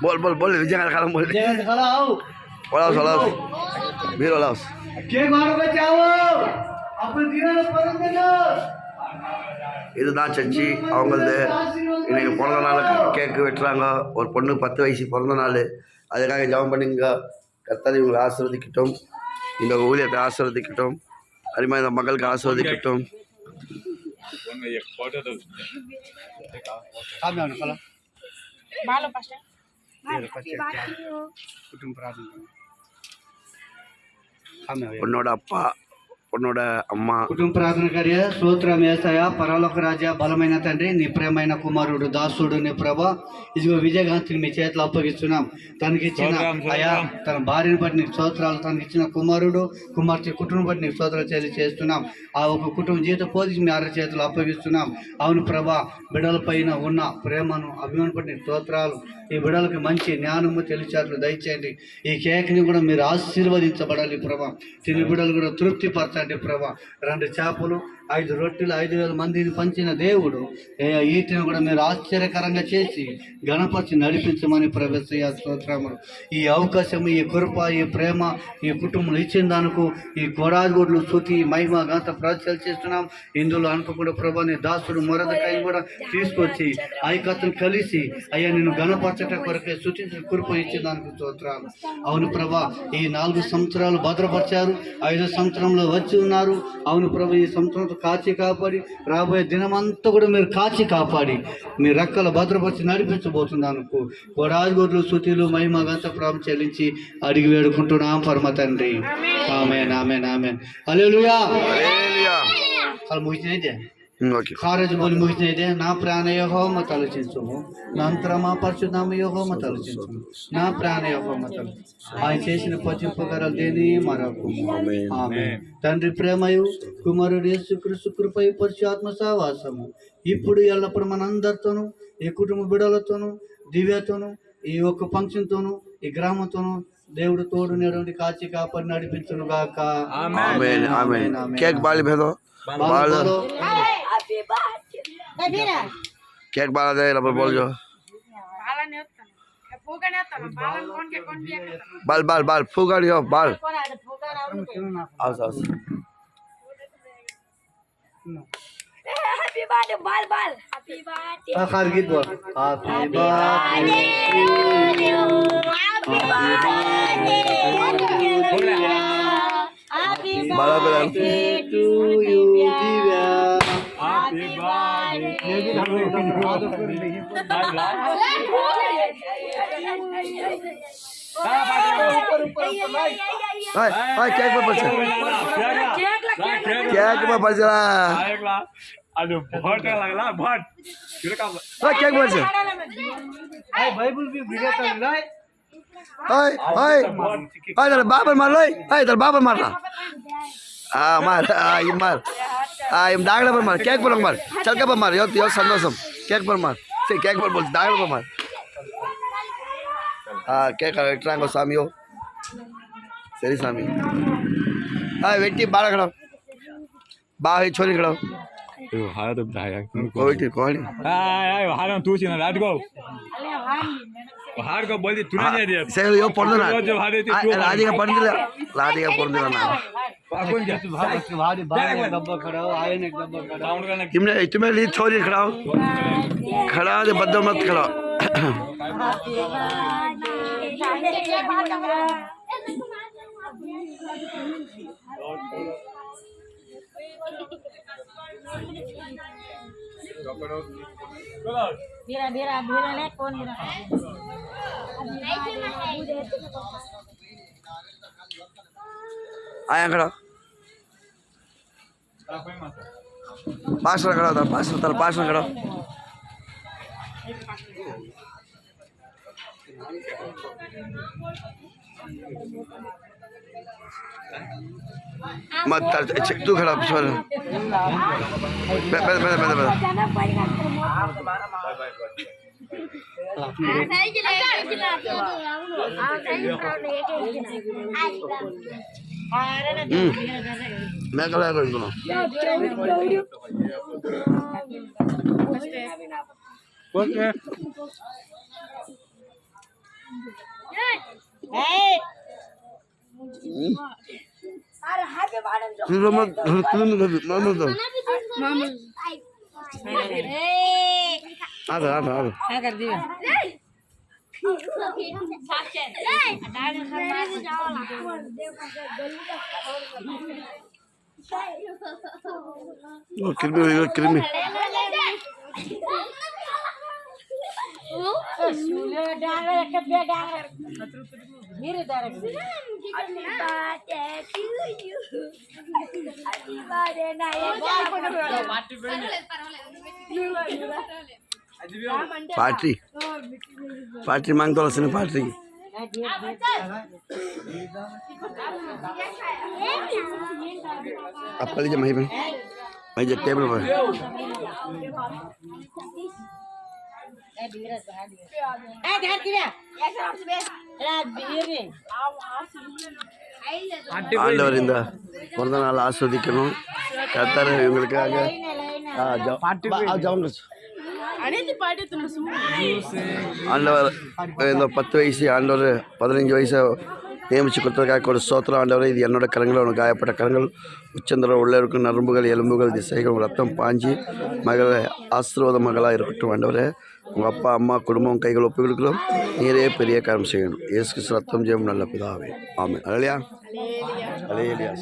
बोल बोल बोल विजय खाला बोल बीर இதுதான் சர்ச்சி அவங்களது. இன்னைக்கு பிறந்த நாளுக்கு கேக்கு வெட்டுறாங்க. ஒரு பொண்ணு 10 வயசு பிறந்த நாள். அதுக்காக ஜெபம் பண்ணுங்க. கர்த்தர் இவங்களை ஆசீர்வதிக்கட்டும், இந்த ஊழியத்தை ஆசீர்வதிக்கட்டும், அருமையா இந்த மகளுக்கு ஆசீர்வதிக்கட்டும். பொண்ணோட அப்பா, పొన్నోడ అమ్మ కుటుంబ ప్రార్థన కార్య స్తోత్రం యేసయ్య పరలోక రాజా బలమైన తండ్రి నీ ప్రేమైన కుమారుడు దాసుడు నీ ప్రభా ఇదిగో విజయగాంతిని మీ చేతిలో అప్పగిస్తున్నాం. తనకి ఇచ్చిన అయా తన భార్యను బట్టి నీకు స్తోత్రాలు, తనకి ఇచ్చిన కుమారుడు కుమార్తె కుటుంబం బట్టి నీకు స్తోత్రాలు చేస్తున్నాం. ఆ ఒక కుటుంబ జీవిత పోది మీ ఆరు చేతిలో అప్పగిస్తున్నాం. అవును ప్రభా, బిడ్డల పైన ఉన్న ప్రేమను అభిమానం బట్టి నీకు స్తోత్రాలు. ఈ బిడ్డలకి మంచి జ్ఞానము తెలిసేట్లు దయచేయండి. ఈ కేక్ని కూడా మీరు ఆశీర్వదించబడాలి ప్రభా. తిని బిడ్డలు కూడా తృప్తి పరచండి ప్రభా. 2 చేపలు 5 రొట్టెలు 5,000 మందిని పంచిన దేవుడు వీటిని కూడా మీరు ఆశ్చర్యకరంగా చేసి గణపరిచి నడిపించమని ప్రవేశయ్య స్తోత్రములు. ఈ అవకాశం, ఈ కృప, ఈ ప్రేమ ఈ కుటుంబం ఇచ్చిన దానికి ఈ కోడాగుడ్లు స్తుతి మహిమ గంత ప్రార్థన చేస్తున్నాం. ఇందులో అనుకోకుండా ప్రభా నీ దాసుడు మొరదకాయ కూడా తీసుకొచ్చి ఐకత్వం కలిసి అయ్యా నేను గణపరచట కొరకే స్తుతించి కృప ఇచ్చిన దానికి స్తోత్రాలు. అవును ప్రభా, ఈ 4 సంవత్సరాలు భద్రపరిచారు, 5వ సంవత్సరంలో వచ్చి ఉన్నారు. అవును ప్రభా, ఈ సంవత్సరంతో కాచి కాపాడి రాబోయే దినమంతా కూడా మీరు కాచి కాపాడి మీ రెక్కల భద్రపరిచి నడిపించబోతున్నాను. కోడాగుడ్లు స్తుతులు మహిమ గంత ప్రాం చెల్లించి అడిగి వేడుకుంటున్నాం పరమ తండ్రి. ఆమేన్ ఆమేన్ ఆమేన్. హల్లెలూయా హల్లెలూయా. చాలా ముగిసినైతే కారజ్ బోలి ముగిసినైతే నా ప్రాణ యెహోవా తలచించుము, నా అంతరమా పరిశుద్ధమ యెహోవా తలచించుము, నా ప్రాణ యెహోవా తలచించుము. ఆయన చేసిన ప్రతి ఉపకారాలు దేని మరొక. ఆమేన్. తండ్రి ప్రేమయు కుమారుడు యేసుక్రీస్తు కృపయు పరిశుద్ధాత్మ సహవాసము ఇప్పుడు ఎల్లప్పుడు మనందరితోనూ ఈ కుటుంబ బిడ్డలతోనూ దివ్యతోనూ ఈ ఒక్క ఫంక్షన్తోనూ ఈ గ్రామంతోనూ దేవుడు తోడు నేడు కాచి కాపాడి నడిపించును గాక. ఆమేన్ ఆమేన్. కేక్ బాలి భేదో బాల్ केक बाला दे रबर बोल जो बाल बाल बाल फूगा लियो बाल आओ आओ हैप्पी बर्थडे बाल बाल हैप्पी बर्थडे आखिर गीत बोल happy birthday happy birthday to you Divya happy cake में बचा ಅದು ಭಟ್ लागला भट किरका केक बचा बाइबल भी बिगड़ता है. हाय हाय हाय तेरा बाबर मार ले हाय तेरा बाबर मारना मार ये मार ये दागड़ा पर मार केक पर मार चल के पर मार यो संतोषम केक पर मार से केक पर बोल दागड़ा पर मार केक इट्रांगो सामियो सरी सामी वेट्टी बाड़ा खड़ा बाही छोरी खड़ा हारा तो दाया कोई कोई आय हारा तू छी ना रात को हार को बोली तूने नहीं दिया से यो पढ़ना राधिका पढ़दिला राधिका पढ़दिला ना कौन क्या भारी बाहर एक डब्बा खड़ा हो, आए ने एक डब्बा खड़ा हो. तुम्हें लिए छोरी खड़ा हो खड़ा हो बद्दो मत खड़ा बिरा बिरा बिरा ले कौन बिरा आया खड़ा पास में खड़ा था पास में खड़ा मत तू खड़ा छोड़ मैं कल कर दूंगा ஓகே கிருமி पार्टी पार्टी मांगतो असेल पार्टी आपल्याला जे माहिती म्हणजे टेबल पर ஆண்டவர் இந்த பிறந்த நாள் ஆஸ்வதிக்கணும் கர்த்தர் இவங்களுக்காக ஆண்டவர் இந்த 10 வயசு ஆண்டவர் 15 வயசை நியமிச்சு கொடுத்ததுக்காக ஒரு ஸ்தோத்திரம் ஆண்டவர். இது என்னோட கரங்கள் உனக்கு காயப்பட்ட கரங்கள் உச்சந்திரம் உள்ள இருக்கும் நரம்புகள் எலும்புகள் திசைகள் ரத்தம் பாஞ்சி மகளை ஆசீர்வாத மகளாக இருக்கட்டும் ஆண்டவரே. உங்கள் அப்பா அம்மா குடும்பம் கைகள் ஒப்புகளுக்கிறோம் நீரே பெரிய காரம் செய்யணும். இயேசு கிறிஸ்து ரத்தம் ஜெயம் நல்ல பிதாவே ஆமென். அலையா அலையா